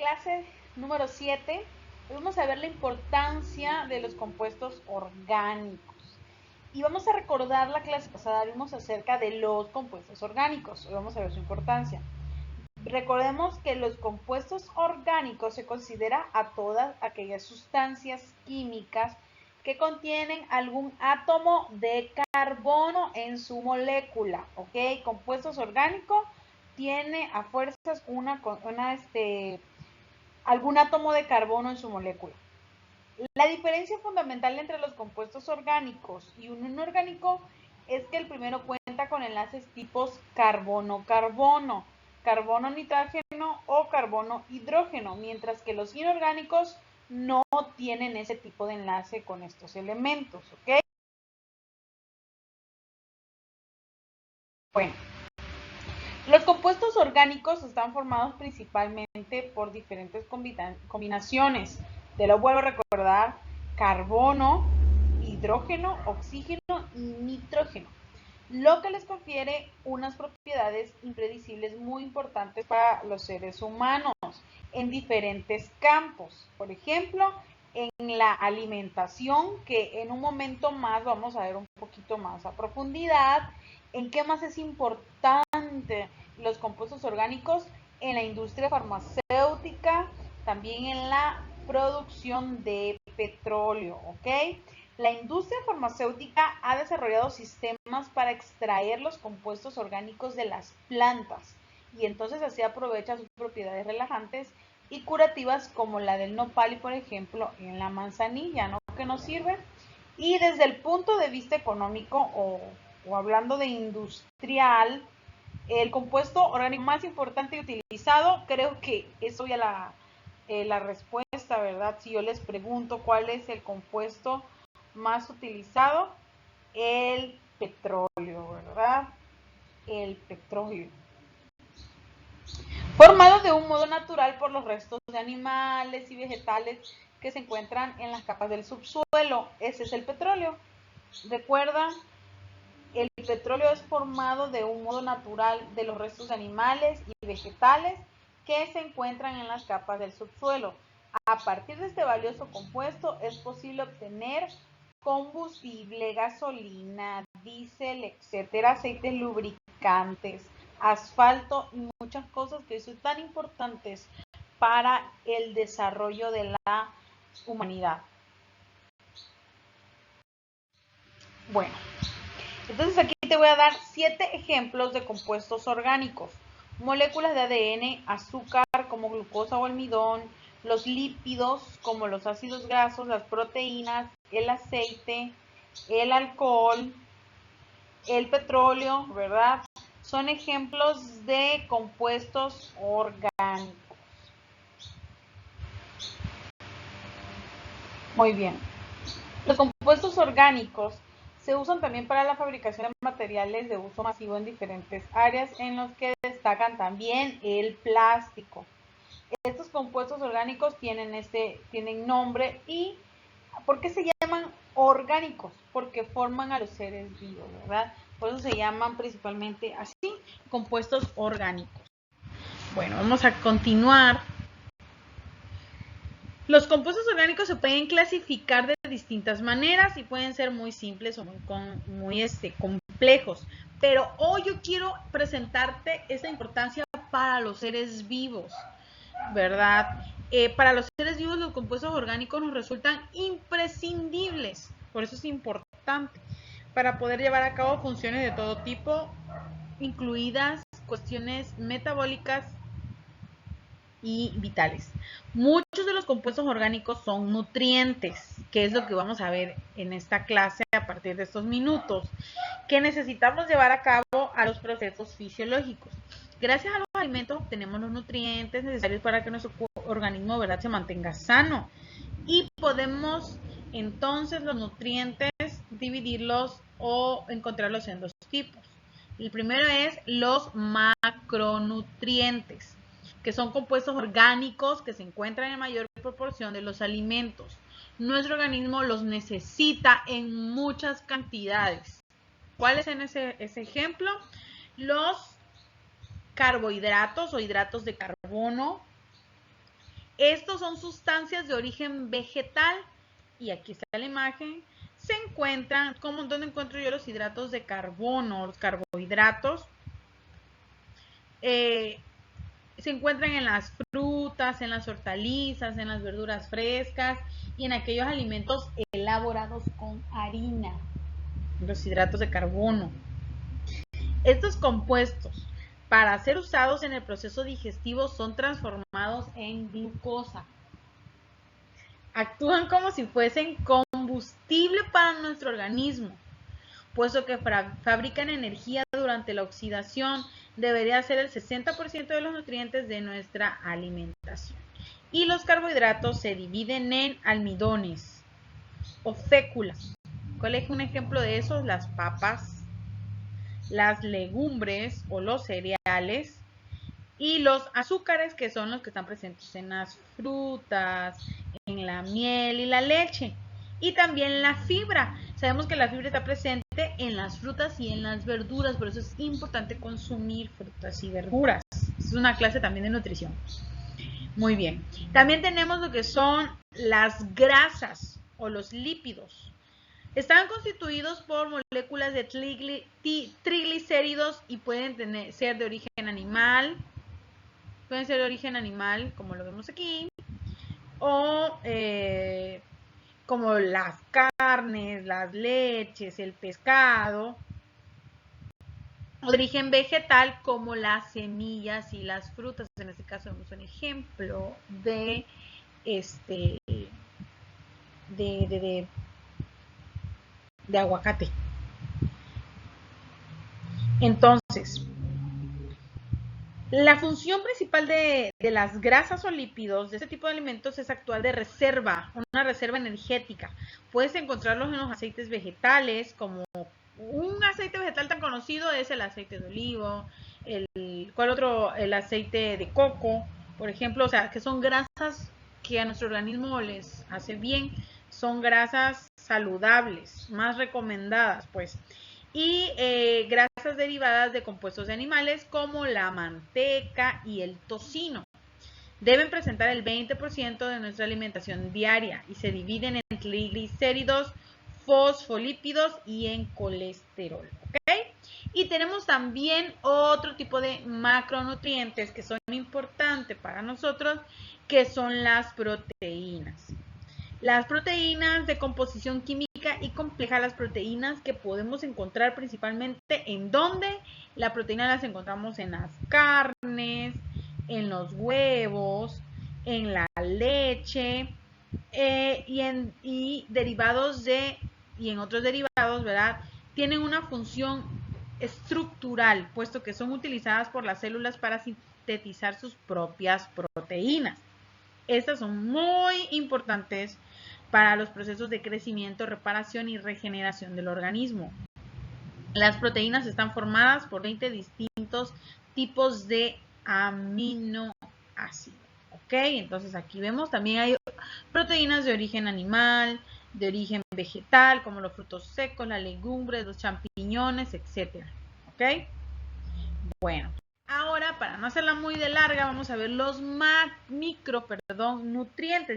clase número 7 vamos a ver la importancia de los compuestos orgánicos. Y vamos a recordar la clase pasada, vimos acerca de los compuestos orgánicos. Hoy vamos a ver su importancia. Recordemos que los compuestos orgánicos se considera a todas aquellas sustancias químicas que contienen algún átomo de carbono en su molécula, ¿ok? Compuestos orgánicos tiene a fuerzas algún átomo de carbono en su molécula. La diferencia fundamental entre los compuestos orgánicos y un inorgánico es que el primero cuenta con enlaces tipos carbono-carbono, carbono-nitrógeno o carbono-hidrógeno, mientras que los inorgánicos no tienen ese tipo de enlace con estos elementos, ¿ok? Bueno, los compuestos orgánicos están formados principalmente por diferentes combinaciones. Te lo vuelvo a recordar: carbono, hidrógeno, oxígeno y nitrógeno, lo que les confiere unas propiedades impredecibles muy importantes para los seres humanos en diferentes campos. Por ejemplo, en la alimentación, que en un momento más vamos a ver un poquito más a profundidad. ¿En qué más es importante los compuestos orgánicos? En la industria farmacéutica, también en la producción de petróleo, ¿ok? La industria farmacéutica ha desarrollado sistemas para extraer los compuestos orgánicos de las plantas y entonces así aprovecha sus propiedades relajantes y curativas, como la del nopal y, por ejemplo, en la manzanilla, ¿no?, que nos sirve. Y desde el punto de vista económico o hablando de industrial, el compuesto orgánico más importante y utilizado, creo que es obvia la respuesta, ¿verdad? Si yo les pregunto cuál es el compuesto más utilizado, el petróleo, ¿verdad? El petróleo. Formado de un modo natural por los restos de animales y vegetales que se encuentran en las capas del subsuelo. Ese es el petróleo. Recuerda, el petróleo es formado de un modo natural de los restos de animales y vegetales que se encuentran en las capas del subsuelo. A partir de este valioso compuesto es posible obtener combustible, gasolina, diésel, etcétera, aceites lubricantes, asfalto y muchas cosas que son tan importantes para el desarrollo de la humanidad. Bueno, entonces aquí te voy a dar 7 ejemplos de compuestos orgánicos: moléculas de ADN, azúcar como glucosa o almidón, los lípidos como los ácidos grasos, las proteínas, el aceite, el alcohol, el petróleo, ¿verdad? Son ejemplos de compuestos orgánicos. Muy bien. Los compuestos orgánicos se usan también para la fabricación de materiales de uso masivo en diferentes áreas, en los que destacan también el plástico. Estos compuestos orgánicos tienen nombre. ¿Y por qué se llaman orgánicos? Porque forman a los seres vivos, ¿verdad? Por eso se llaman principalmente así, compuestos orgánicos. Bueno, vamos a continuar. Los compuestos orgánicos se pueden clasificar de distintas maneras y pueden ser muy simples o muy complejos. Pero hoy yo quiero presentarte esa importancia para los seres vivos, ¿verdad? Para los seres vivos los compuestos orgánicos nos resultan imprescindibles. Por eso es importante para poder llevar a cabo funciones de todo tipo, incluidas cuestiones metabólicas y vitales. Muchos de los compuestos orgánicos son nutrientes, que es lo que vamos a ver en esta clase a partir de estos minutos, que necesitamos llevar a cabo a los procesos fisiológicos. Gracias a los alimentos obtenemos los nutrientes necesarios para que nuestro organismo, ¿verdad?, se mantenga sano. Y podemos entonces los nutrientes dividirlos o encontrarlos en dos tipos. El primero es los macronutrientes, que son compuestos orgánicos que se encuentran en mayor proporción de los alimentos. Nuestro organismo los necesita en muchas cantidades. ¿Cuáles son ese ejemplo? Los carbohidratos o hidratos de carbono, Estos son sustancias de origen vegetal y aquí está la imagen. Se encuentran, ¿dónde encuentro yo los hidratos de carbono? Los carbohidratos se encuentran en las frutas, en las hortalizas, en las verduras frescas y en aquellos alimentos elaborados con harina, los hidratos de carbono. Estos compuestos, para ser usados en el proceso digestivo, son transformados en glucosa. Actúan como si fuesen combustible para nuestro organismo, puesto que fabrican energía durante la oxidación. Debería ser el 60% de los nutrientes de nuestra alimentación. Y los carbohidratos se dividen en almidones o féculas. ¿Cuál es un ejemplo de esos? Las papas, las legumbres o los cereales y los azúcares, que son los que están presentes en las frutas, en la miel y la leche. Y también la fibra. Sabemos que la fibra está presente en las frutas y en las verduras, por eso es importante consumir frutas y verduras. Es una clase también de nutrición. Muy bien. También tenemos lo que son las grasas o los lípidos. Están constituidos por moléculas de triglicéridos y pueden ser de origen animal. Pueden ser de origen animal, como lo vemos aquí, o como las carnes, las leches, el pescado, o de origen vegetal, como las semillas y las frutas. En este caso vemos un ejemplo de aguacate. Entonces, la función principal de las grasas o lípidos de este tipo de alimentos es actuar de reserva, una reserva energética. Puedes encontrarlos en los aceites vegetales, como un aceite vegetal tan conocido es el aceite de olivo, ¿cuál otro? El aceite de coco, por ejemplo, o sea, que son grasas que a nuestro organismo les hace bien, son grasas saludables, más recomendadas, pues. Y grasas derivadas de compuestos de animales como la manteca y el tocino. Deben presentar el 20% de nuestra alimentación diaria y se dividen en triglicéridos, fosfolípidos y en colesterol. ¿Okay? Y tenemos también otro tipo de macronutrientes que son importantes para nosotros, que son las proteínas. Las proteínas de composición química y compleja, las proteínas que podemos encontrar principalmente ¿en dónde? La proteína las encontramos en las carnes, en los huevos, en la leche y derivados y en otros derivados, ¿verdad? Tienen una función estructural, puesto que son utilizadas por las células para sintetizar sus propias proteínas. Estas son muy importantes para los procesos de crecimiento, reparación y regeneración del organismo. Las proteínas están formadas por 20 distintos tipos de aminoácidos. ¿Ok? Entonces aquí vemos también hay proteínas de origen animal, de origen vegetal, como los frutos secos, las legumbres, los champiñones, etc. ¿Ok? Bueno. Ahora, para no hacerla muy de larga, vamos a ver los nutrientes.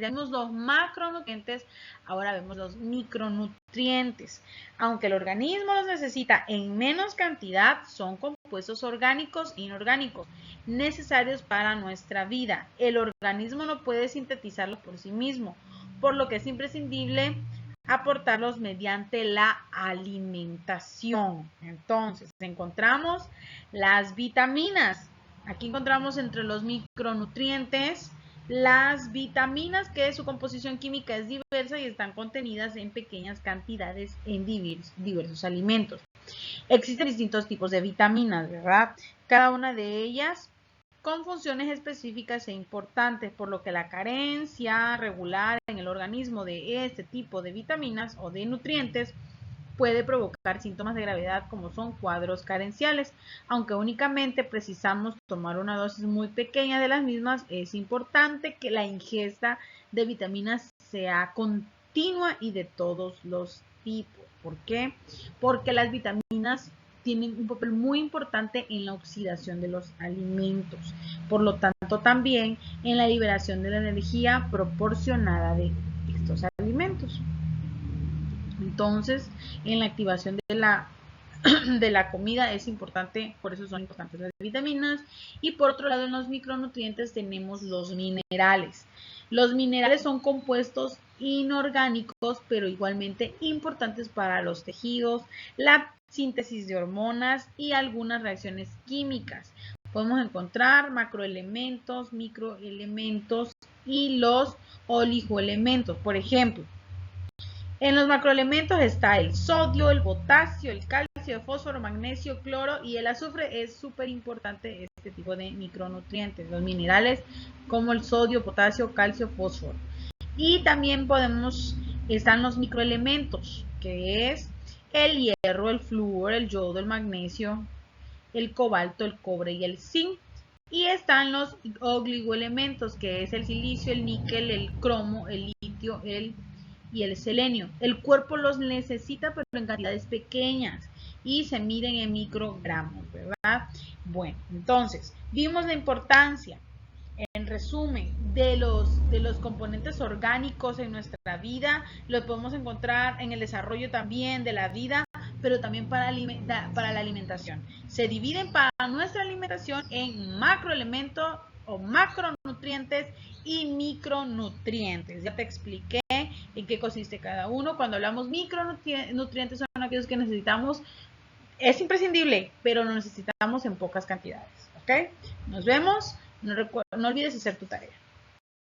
Ya vimos los macronutrientes, ahora vemos los micronutrientes. Aunque el organismo los necesita en menos cantidad, son compuestos orgánicos e inorgánicos necesarios para nuestra vida. El organismo no puede sintetizarlos por sí mismo, por lo que es imprescindible aportarlos mediante la alimentación. Entonces, encontramos las vitaminas. Aquí encontramos entre los micronutrientes las vitaminas, que su composición química es diversa y están contenidas en pequeñas cantidades en diversos alimentos. Existen distintos tipos de vitaminas, ¿verdad? Cada una de ellas con funciones específicas e importantes, por lo que la carencia regular en el organismo de este tipo de vitaminas o de nutrientes puede provocar síntomas de gravedad como son cuadros carenciales. Aunque únicamente precisamos tomar una dosis muy pequeña de las mismas, es importante que la ingesta de vitaminas sea continua y de todos los tipos. ¿Por qué? Porque las vitaminas tienen un papel muy importante en la oxidación de los alimentos. Por lo tanto, también en la liberación de la energía proporcionada de estos alimentos. Entonces, en la activación de la comida es importante, por eso son importantes las vitaminas. Y por otro lado, en los micronutrientes tenemos los minerales. Los minerales son compuestos inorgánicos, pero igualmente importantes para los tejidos, la síntesis de hormonas y algunas reacciones químicas. Podemos encontrar macroelementos, microelementos y los oligoelementos. Por ejemplo, en los macroelementos está el sodio, el potasio, el calcio, el fósforo, magnesio, cloro y el azufre. Es súper importante este tipo de micronutrientes, los minerales como el sodio, potasio, calcio, fósforo. Y también están los microelementos, que es el hierro, el flúor, el yodo, el magnesio, el cobalto, el cobre y el zinc. Y están los oligoelementos, que es el silicio, el níquel, el cromo, el litio, y el selenio. El cuerpo los necesita, pero en cantidades pequeñas y se miden en microgramos, ¿verdad? Bueno, entonces, vimos la importancia, en resumen, de los componentes orgánicos en nuestra vida. Los podemos encontrar en el desarrollo también de la vida, pero también para la alimentación. Se dividen para nuestra alimentación en macroelementos o macronutrientes y micronutrientes. Ya te expliqué en qué consiste cada uno. Cuando hablamos micronutrientes son aquellos que necesitamos, es imprescindible, pero lo necesitamos en pocas cantidades. ¿Ok? Nos vemos. No olvides hacer tu tarea.